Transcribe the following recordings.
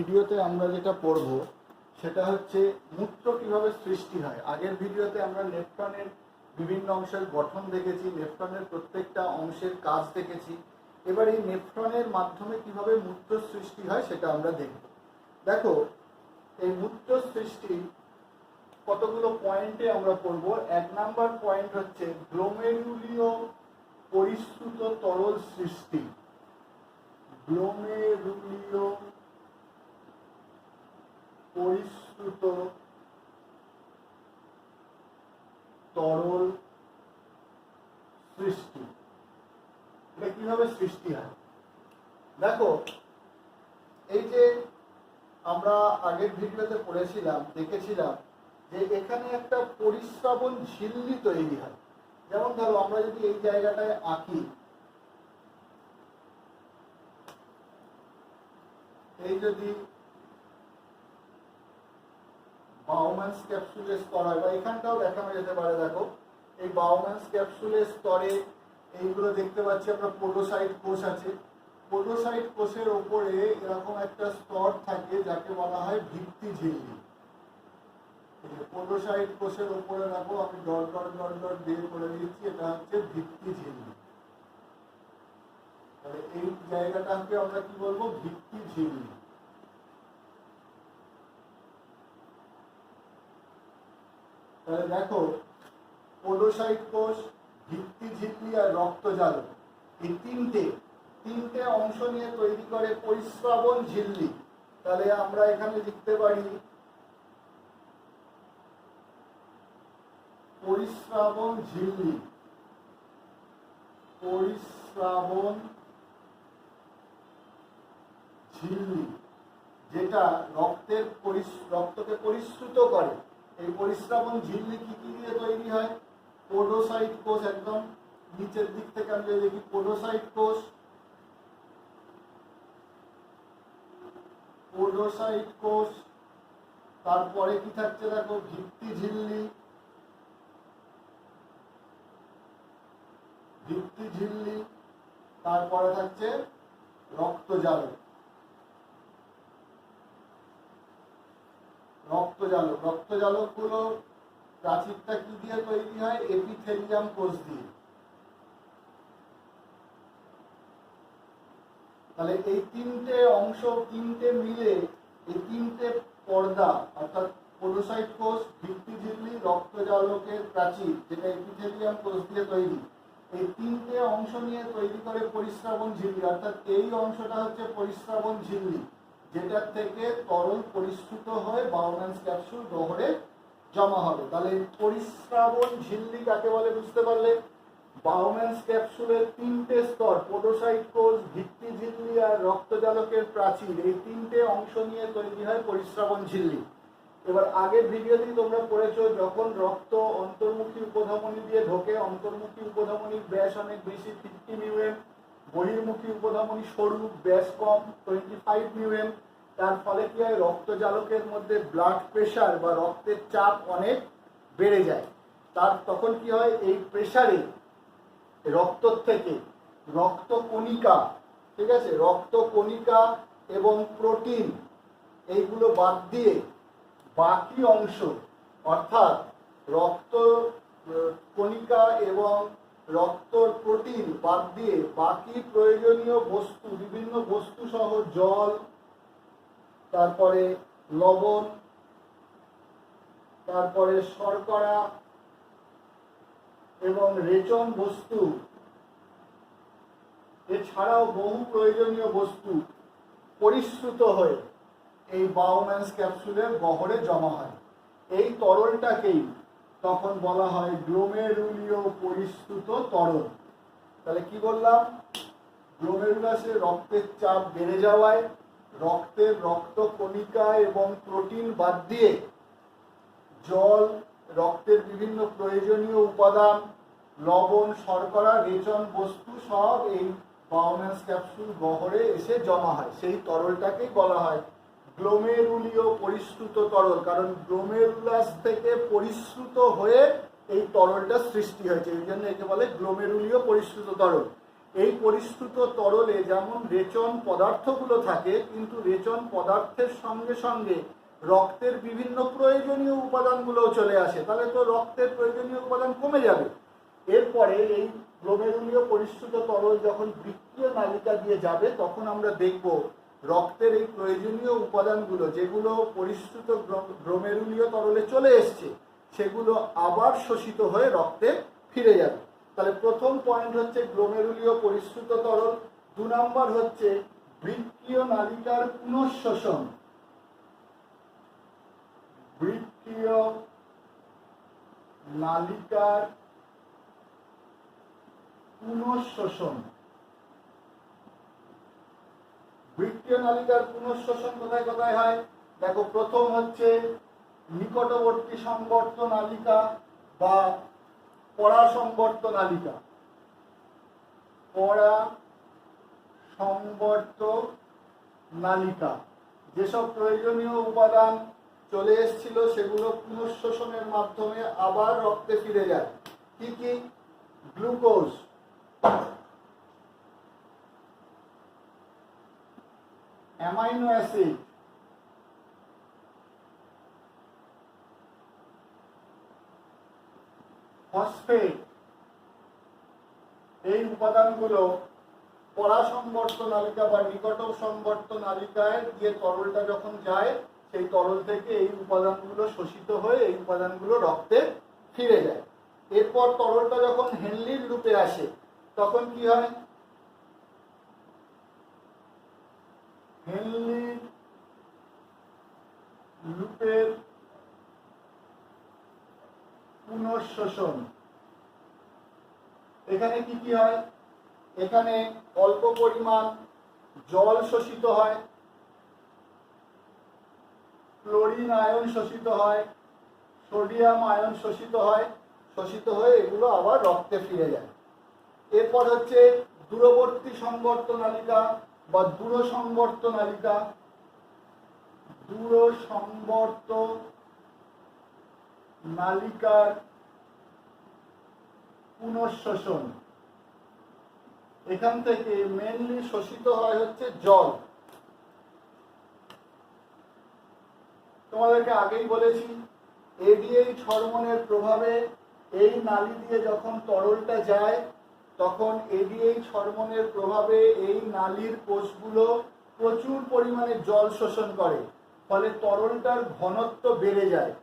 ভিডিওতে আমরা যেটা পড়ব সেটা হচ্ছে মূত্র কিভাবে সৃষ্টি হয়। আগের ভিডিওতে আমরা নেফ্রনের বিভিন্ন অংশের গঠন দেখেছি, নেফ্রনের প্রত্যেকটা অংশের কাজ দেখেছি। এবার এই নেফ্রনের মাধ্যমে কিভাবে মূত্র সৃষ্টি হয় সেটা আমরা দেখব। দেখো, এই মূত্র সৃষ্টি কতগুলো পয়েন্টে আমরা পড়ব। 1 নাম্বার পয়েন্ট হচ্ছে গ্লোমেরুলীয় পরিশ্রুত তরল সৃষ্টি। গ্লোমেরুলীয় পরিশ্রুত তরল সৃষ্টি। এটা কিভাবে সৃষ্টি হয় দেখো, এই যে আমরা আগের ভিডিওতে পড়েছিলাম, দেখেছিলাম যে এখানে একটা পরিস্রাবণ ঝিল্লি তৈরি হয়। যেমন ধরো, আমরা যদি এই জায়গাটায় আঁকি, এই যদি বাউম্যানস ক্যাপসুলের স্তর হয়, বা এখানটাও দেখানো যেতে পারে। দেখো, এই বাউম্যানস ক্যাপসুলের স্তরে এইগুলো দেখতে পাচ্ছি আমরা, পোডোসাইট কোষ আছে। পোডোসাইট কোষের ওপরে এরকম একটা স্তর থাকে যাকে বলা হয় ভিত্তি ঝিল্লি। পোডোসাইট কোষের ওপরে দেখো, আমি ডট ডট ডট ডট দিয়ে করে দিচ্ছি, এটা হচ্ছে ভিত্তি ঝিল্লি। তাহলে এই জায়গাটাকে আমরা কি বলবো? ভিত্তি ঝিল্লি। তাহলে দেখো, পোডোসাইট কোষ, ভিত্তি ঝিল্লি আর রক্তজালক, এই তিনটে অংশ নিয়ে তৈরি করে পরিস্রাবণ ঝিল্লি। তাহলে আমরা এখানে লিখতে পারি পরিস্রাবণ ঝিল্লি। পরিস্রাবণ ঝিল্লি যেটা রক্তকে পরিশ্রুত করে। এই পরিস্রাবণ ঝিল্লি কি কি দিয়ে তৈরি হয়? পোডোসাইট কোষ, একদম নিচের দিক থেকে আমি দেখি পোডোসাইট কোষ, পোডোসাইট কোষ, তারপরে কি থাকছে দেখো, ভিত্তি ঝিল্লি, ভিত্তি ঝিল্লি, তারপরে থাকছে রক্তজালক। রক্তজালক গুলো প্রাচীরটা কি দিয়ে তৈরি হয়? এপিথেলিয়াম কোষ দিয়ে। তাহলে এই তিনটে অংশ, তিনটে মিলে এই তিনটে পর্দা, অর্থাৎ পোডোসাইট কোষ, ভিত্তি ঝিল্লি, রক্তজালকের প্রাচীর, যেটা এপিথেলিয়াম কোষ দিয়ে তৈরি, এই তিনটে অংশ নিয়ে তৈরি করে পরিস্রাবণ ঝিল্লি। অর্থাৎ এই অংশটা হচ্ছে পরিস্রাবণ ঝিল্লি, যেটার থেকে তরল পরিশ্রুত হয়ে বাউম্যানস ক্যাপসুল গহ্বরে জমা হবে। তাহলে পরিস্রাবণ ঝিল্লি কাকে বলে বুঝতে পারলে? বাউম্যানস ক্যাপসুলের তিনটে স্তর, পোডোসাইট কোষ, ভিত্তি ঝিল্লি আর রক্তজালকের প্রাচীর, এই তিনটে অংশ নিয়ে তৈরি হয় পরিস্রাবণ ঝিল্লি। এবার আগের ভিডিওতেই তোমরা পড়েছো, যখন রক্ত অন্তর্মুখী উপধমনী দিয়ে ঢোকে, অন্তর্মুখী উপধমনীর ব্যাস অনেক বেশি, 50 মিউএম, বহির্মুখী উপধমনী সরু, ব্যাস কম, 25 মিউএম। তার ফলে কি হয়? রক্তজালকের মধ্যে ব্লাড প্রেশার বা রক্তের চাপ অনেক বেড়ে যায়। তখন কি হয়? এই প্রেশারে রক্ত থেকে রক্তকণিকা, ঠিক আছে, রক্তকণিকা এবং প্রোটিন এইগুলো বাদ দিয়ে বাকি অংশ, অর্থাৎ রক্ত কণিকা এবং রক্তর প্রোটিন বাদ দিয়ে বাকি প্রয়োজনীয় বস্তু, বিভিন্ন বস্তু সহ জল, তারপরে লবণ, তারপরে শর্করা এবং রেচন বস্তু, এছাড়াও বহু প্রয়োজনীয় বস্তু পরিশ্রুত হয়ে এই বাউম্যানস ক্যাপসুলের গহ্বরে জমা হয়। এই তরলটাকেই তখন বলা হয় গ্লোমেরুলীয় পরিশ্রুত তরল। তাহলে কি বললাম? গ্লোমেরুলাসে রক্তের চাপ বেড়ে যাওয়ায় রক্তের রক্তকণিকা এবং প্রোটিন বাদ দিয়ে জল, রক্তের বিভিন্ন প্রয়োজনীয় উপাদান, লবণ, শর্করা, রেচন বস্তু সব এই বাউম্যানস ক্যাপসুল গহ্বরে এসে জমা হয়। সেই তরলটাকেই বলা হয় গ্লোমেরুলীয় পরিশ্রুত তরল, কারণ গ্লোমেরুলাস থেকে পরিশ্রুত হয়ে এই তরলটা সৃষ্টি হয়েছে, এই জন্য একে বলে গ্লোমেরুলীয় পরিশ্রুত তরল। এই পরিশ্রুত তরলে যেমন রেচন পদার্থগুলো থাকে, কিন্তু রেচন পদার্থের সঙ্গে সঙ্গে রক্তের বিভিন্ন প্রয়োজনীয় উপাদানগুলোও চলে আসে, তাহলে তো রক্তের প্রয়োজনীয় উপাদান কমে যাবে। এরপরে এই গ্লোমেরুলীয় পরিশ্রুত তরল যখন বৃক্কীয় নালিকা দিয়ে যাবে, তখন আমরা দেখব রক্তের এই প্রয়োজনীয় উপাদানগুলো যেগুলো পরিশ্রুত গ্লোমেরুলীয় তরলে চলে এসছে, সেগুলো আবার শোষিত হয়ে রক্তে ফিরে যাবে। তাহলে প্রথম পয়েন্ট হচ্ছে গ্লোমেরুলীয় পরিশ্রুত তরল। 2 নম্বর হচ্ছে বৃক্কীয় নালিকার পুনঃশোষণ। বৃক্কীয় নালিকার পুনঃশোষণ। বৃক্কীয় নালিকার পুনঃশোষণ কোথায় কোথায় হয় দেখো। প্রথম হচ্ছে নিকটবর্তী সংবর্ত নালিকা বা পরা সংবর্ত নালিকা। পরা সংবর্ত নালিকা, যেসব প্রয়োজনীয় উপাদান চলে এসেছিল সেগুলো পুনঃশোষণের মাধ্যমে আবার রক্তে ফিরে যায়। কি কি? গ্লুকোজ, অ্যামাইনো অ্যাসিড, ফসফেট, এই উপাদানগুলো পরাসংবর্ত নালিকা বা নিকট সংবর্ত নালিকায় গিয়ে তরলটা যখন যায়, সেই তরল থেকে এই উপাদানগুলো শোষিত হয়ে এই উপাদানগুলো রক্তে ফিরে যায়। এরপর তরলটা যখন হেনলির লুপে আসে, তখন কি হয়? হেনলির লুপের পুনঃশোষণ। এখানে কি কি হয়? এখানে অল্প পরিমাণ জল শোষিত হয়, ক্লোরিন আয়ন শোষিত হয়, সোডিয়াম আয়ন শোষিত হয়, শোষিত হয়ে এগুলো আবার রক্তে ফিরে যায়। এরপর হচ্ছে দূরবর্তী সংবর্ত নালিকা বা দূর সংবর্ত নালিকা। দূর সংবর্ত নালিকার পুনঃশোষণ। এখান থেকে মেনলি শোষিত হয় হচ্ছে জল। তোমাদেরকে আগেই বলেছি, এডিএইচ হরমোনের প্রভাবে এই নালী দিয়ে যখন তরলটা যায়, তখন এডিএইচ হরমোনের প্রভাবে এই নালীর কোষগুলো প্রচুর পরিমাণে জল শোষণ করে, ফলে তরলটার ঘনত্ব বেড়ে যায়।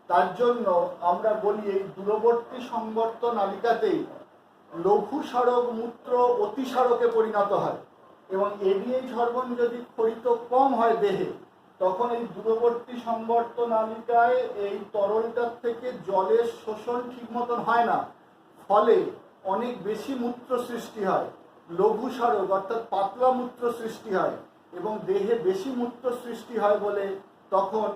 তার জন্য আমরা বলি এই দূরবর্তী সংবর্ত নালিকাতেই লঘু স্মারক মূত্র অতিসারকে পরিণত হয়, এবং এডিএইচ হরমোন যদি ক্ষরিত কম হয় দেহে, তখন এই দূরবর্তী সংবর্ত নালিকায় এই তরলটার থেকে জলের শোষণ ঠিক মতন হয় না, ফলে অনেক বেশি মূত্র সৃষ্টি হয়, লঘু স্মারক অর্থাৎ পাতলা মূত্র সৃষ্টি হয়, এবং দেহে বেশি মূত্র সৃষ্টি হয় বলে তখন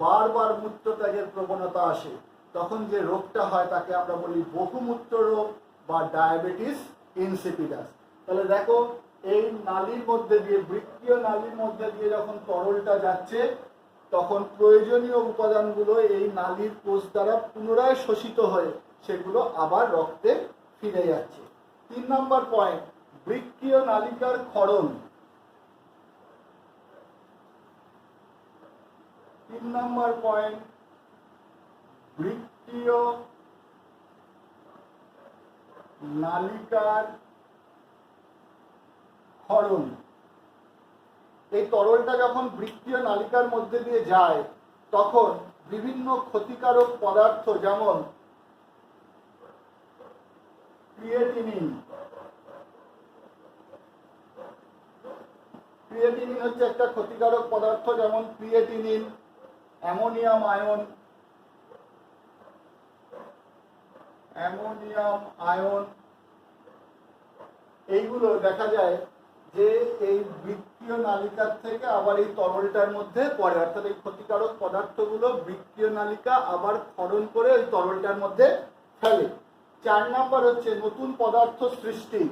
বারবার মূত্রত্যাগের প্রবণতা আসে। তখন যে রোগটা হয় তাকে আমরা বলি বহুমূত্র রোগ বা ডায়াবেটিস ইনসিপিডাস। তাহলে দেখো, এই নালীর মধ্যে দিয়ে, বৃক্কীয় নালীর মধ্যে দিয়ে যখন তরলটা যাচ্ছে, তখন প্রয়োজনীয় উপাদানগুলো এই নালীর কোষ দ্বারা পুনরায় শোষিত হয়ে সেগুলো আবার রক্তে ফিরে যাচ্ছে। 3 নম্বর পয়েন্ট, বৃক্কীয় নালিকার ক্ষরণ। 3 নম্বর পয়েন্ট, বৃক্কীয় নালিকার ক্ষরণ। এই তরলটা যখন বৃক্কীয় নালিকার মধ্যে দিয়ে যায়, তখন বিভিন্ন ক্ষতিকারক পদার্থ যেমন ক্রিয়েটিনিন, ক্রিয়েটিনিন হচ্ছে একটা ক্ষতিকারক পদার্থ, যেমন ক্রিয়েটিনিন, অ্যামোনিয়াম আয়ন, এইগুলো দেখা যায় যে এই বৃক্কীয় নালিকার থেকে আবার এই তরলটার মধ্যে পড়ে, অর্থাৎ এই ক্ষতিকারক পদার্থগুলো বৃক্কীয় নালিকা আবার ক্ষরণ করে ওই তরলটার মধ্যে ফেলে। 4 নম্বর হচ্ছে নতুন পদার্থ সৃষ্টি।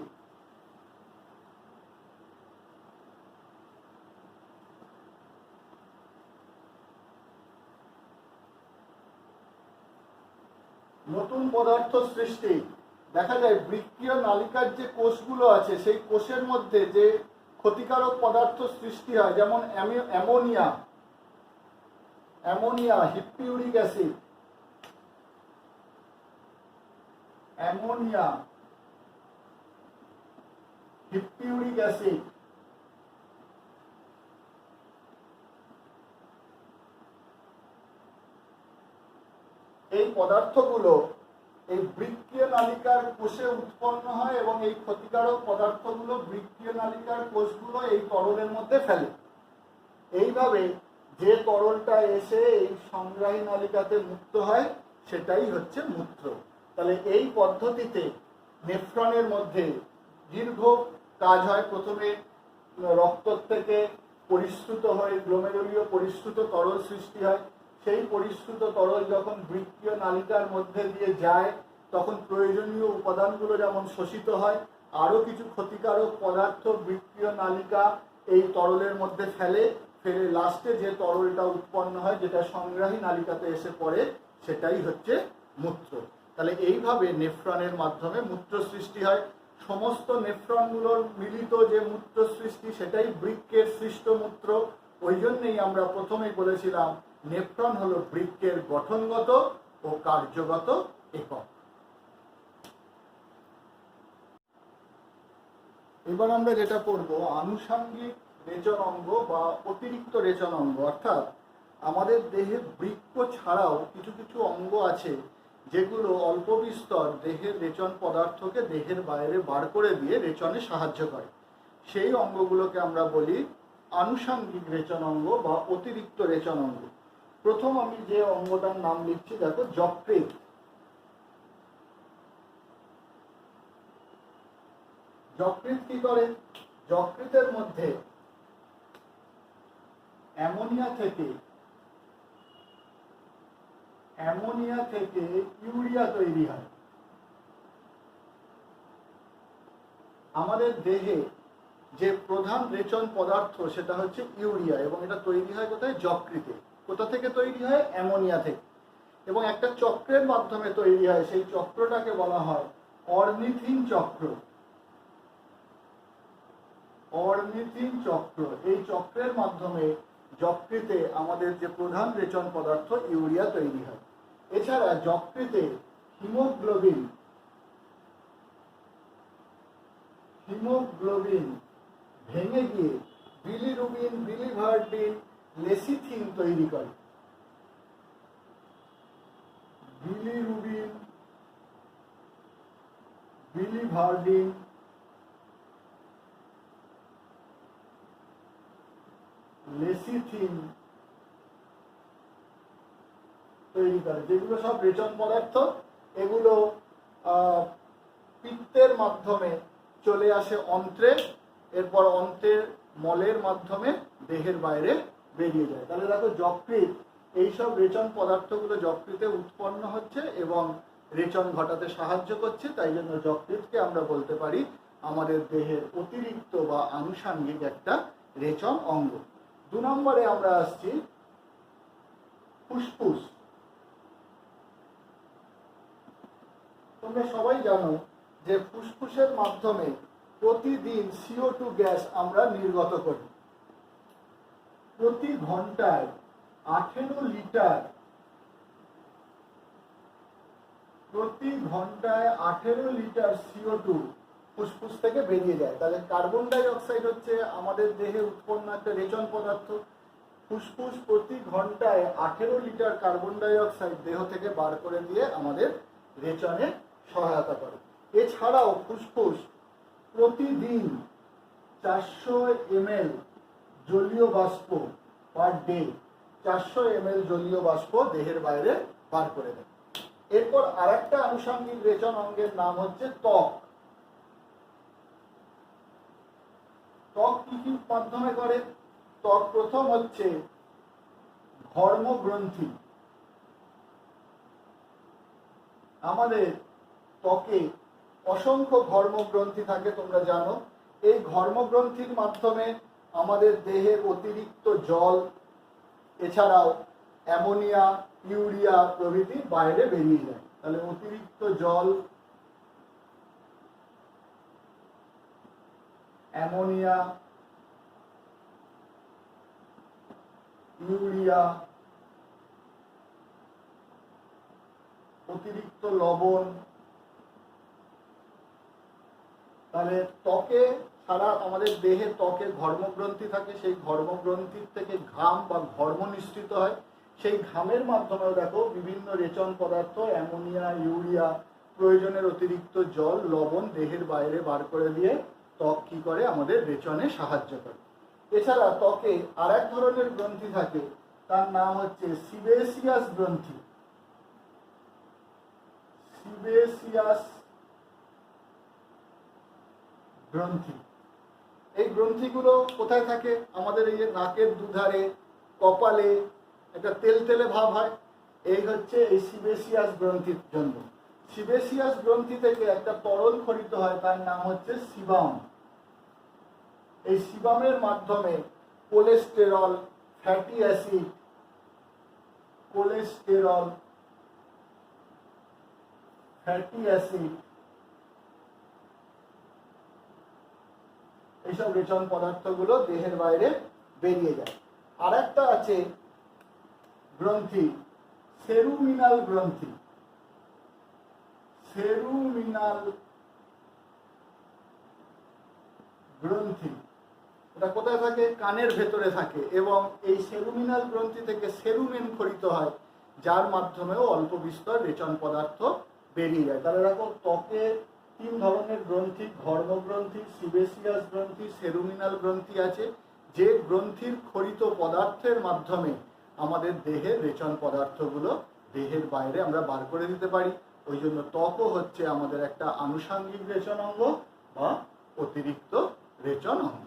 নতুন পদার্থ সৃষ্টি দেখা যায় বৃক্কীয় নালিকার যে কোষগুলো আছে সেই কোষের মধ্যে যে ক্ষতিকারক পদার্থ সৃষ্টি হয়, যেমন অ্যামোনিয়া, হিপিউরিক অ্যাসিড, এই পদার্থগুলো এই বৃক্কীয় নালিকার কোষে উৎপন্ন হয় এবং এই ক্ষতিকারক পদার্থগুলো বৃক্কীয় নালিকার কোষগুলো এই তরলের মধ্যে ফেলে। এইভাবে যে তরলটা এসে এই সংগ্রাহী নালিকাতে মুক্ত হয় সেটাই হচ্ছে মূত্র। তাহলে এই পদ্ধতিতে নেফ্রনের মধ্যে দীর্ঘ কাজ হয়। প্রথমে রক্ত থেকে পরিশ্রুত হয়ে গ্লোমেরুলীয় পরিশ্রুত তরল সৃষ্টি হয়। সেই পরিশ্রুত তরল যখন বৃক্কীয় নালিকার মধ্যে দিয়ে যায় তখন প্রয়োজনীয় উপাদানগুলো যেমন শোষিত হয়, আরও কিছু ক্ষতিকারক পদার্থ বৃক্কীয় নালিকা এই তরলের মধ্যে ফেলে লাস্টে যে তরলটা উৎপন্ন হয় যেটা সংগ্রাহী নালিকাতে এসে পড়ে সেটাই হচ্ছে মূত্র। তাহলে এইভাবে নেফ্রনের মাধ্যমে মূত্র সৃষ্টি হয়। সমস্ত নেফ্রনগুলোর মিলিত যে মূত্র সৃষ্টি সেটাই বৃক্কের সৃষ্ট মূত্র। ওই জন্যই আমরা প্রথমেই বলেছিলাম নেফ্রন হলো বৃক্কের গঠনগত ও কার্যগত একক। এবার আমরা যেটা পড়ব আনুষঙ্গিক রেচন অঙ্গ বা অতিরিক্ত রেচন অঙ্গ, অর্থাৎ আমাদের দেহে বৃক্ক ছাড়াও কিছু কিছু অঙ্গ আছে যেগুলো অল্প বিস্তর দেহের রেচন পদার্থকে দেহের বাইরে বার করে দিয়ে রেচনে সাহায্য করে। সেই অঙ্গগুলোকে আমরা বলি আনুষঙ্গিক রেচন অঙ্গ বা অতিরিক্ত রেচন অঙ্গ। প্রথম আমি যে অঙ্গটার নাম লিখছি দেখো, যকৃৎ। যকৃৎ কি করে? যকৃতের মধ্যে অ্যামোনিয়া থেকে ইউরিয়া তৈরি হয়। আমাদের দেহে যে প্রধান রেচন পদার্থ সেটা হচ্ছে ইউরিয়া, এবং এটা তৈরি হয় কোথায়? যকৃতে। কোথা থেকে তৈরি হয়? অ্যামোনিয়া থেকে। এবং একটা চক্রের মাধ্যমে তৈরি হয়, সেই চক্রটাকে বলা হয় অর্নিথিন চক্র। এই চক্রের মাধ্যমে যকৃতে আমাদের যে প্রধান রেচন পদার্থ ইউরিয়া তৈরি হয়। এছাড়া যকৃতে হিমোগ্লোবিন ভেঙে গিয়ে বিলিরুবিন, বিলিভার্ডিন, লেসিথিন তৈরি করে। বিলিরুবিন, বিলিভার্ডিন, লেসিথিন তৈরি করে, যেগুলো সব রেচন পদার্থ। এগুলো পিত্তের মাধ্যমে চলে আসে অন্ত্রে, এরপর অন্ত্রের মলের মাধ্যমে দেহের বাইরে বেরিয়ে যায়। তাহলে দেখো যকৃৎ এইসব রেচন পদার্থগুলো যকৃতে উৎপন্ন হচ্ছে এবং রেচন ঘটাতে সাহায্য করছে। তাই জন্য যকৃৎকে আমরা বলতে পারি আমাদের দেহের অতিরিক্ত বা আনুষঙ্গিক একটা রেচন অঙ্গ। 2 নম্বরে আমরা আসছি ফুসফুস। তোমরা সবাই জানো যে ফুসফুসের মাধ্যমে প্রতিদিন CO2 গ্যাস আমরা নির্গত করি। প্রতি ঘন্টায় 18 লিটার CO2 ফুসফুস থেকে বেরিয়ে যায়। তাহলে কার্বন ডাই অক্সাইড হচ্ছে আমাদের দেহে উৎপন্ন একটা রেচন পদার্থ। ফুসফুস প্রতি ঘন্টায় 18 লিটার কার্বন ডাই অক্সাইড দেহ থেকে বার করে দিয়ে আমাদের রেচনে সহায়তা করে। এছাড়াও ফুসফুস প্রতিদিন 400 ml জলীয় বাষ্প পার ডে, 400 ml জলীয় বাষ্প দেহের বাইরে বার করে দেয়। এরপর আরেকটা আনুষঙ্গিক রেচন অঙ্গের নাম হচ্ছে ত্বক। ত্বক কি কি মাধ্যমে করে? ত্বক প্রথম হচ্ছে ঘর্মগ্রন্থি। আমাদের ত্বকে অসংখ্য ঘর্মগ্রন্থি থাকে, তোমরা জানো। এই ঘর্মগ্রন্থির মাধ্যমে আমাদের দেহের অতিরিক্ত জল, এছাড়াও অ্যামোনিয়া, ইউরিয়া প্রভৃতি বাইরে বেরিয়ে যায়। তাহলে অতিরিক্ত জল, অ্যামোনিয়া, ইউরিয়া, অতিরিক্ত লবণ। তাহলে ত্বকে সারা আমাদের দেহে ত্বকে ঘর্মগ্রন্থি থাকে, সেই ঘর্মগ্রন্থির থেকে ঘাম বা ঘর্ম নিঃসৃত হয়। সেই ঘামের মাধ্যমেও দেখো বিভিন্ন রেচন পদার্থ, অ্যামোনিয়া, ইউরিয়া, প্রয়োজনের অতিরিক্ত জল, লবণ দেহের বাইরে বার করে দিয়ে ত্বক কি করে আমাদের রেচনে সাহায্য করে। এছাড়া ত্বকে আর এক ধরনের গ্রন্থি থাকে, তার নাম হচ্ছে সিবেসিয়াস গ্রন্থি। সিবেসিয়াস গ্রন্থি, এই গ্রন্থিগুলো কোথায় থাকে? আমাদের এই যে নাকের দুধারে, কপালে একটা তেলতেলে ভাব হয়, এই হচ্ছে এই সিবেসিয়াস গ্রন্থির জন্য। সিবেসিয়াস গ্রন্থি থেকে একটা তরল খরিত হয়, তার নাম হচ্ছে সিবাম। এই সিবামের মাধ্যমে cholesterol, fatty acid, cholesterol, fatty acid, এইসব রেচন পদার্থগুলো দেহের বাইরে বেরিয়ে যায়। আর একটা আছে গ্রন্থি, সেরুমিনাল গ্রন্থি। সেরুমিনাল গ্রন্থি, এটা কোথায় থাকে? কানের ভেতরে থাকে, এবং এই সেরুমিনাল গ্রন্থি থেকে সেরুমেন খরিত হয়, যার মাধ্যমেও অল্প বিস্তর রেচন পদার্থ বেরিয়ে যায়। তাহলে দেখো ত্বকে তিন ধরনের গ্রন্থি, ঘর্মগ্রন্থি, সিবেসিয়াস গ্রন্থি, সেরুমিনাল গ্রন্থি আছে, যে গ্রন্থির খরিত পদার্থের মাধ্যমে আমাদের দেহের রেচন পদার্থগুলো দেহের বাইরে আমরা বার করে দিতে পারি। ওই জন্য ত্বকও হচ্ছে আমাদের একটা আনুষঙ্গিক রেচন অঙ্গ বা অতিরিক্ত রেচন অঙ্গ।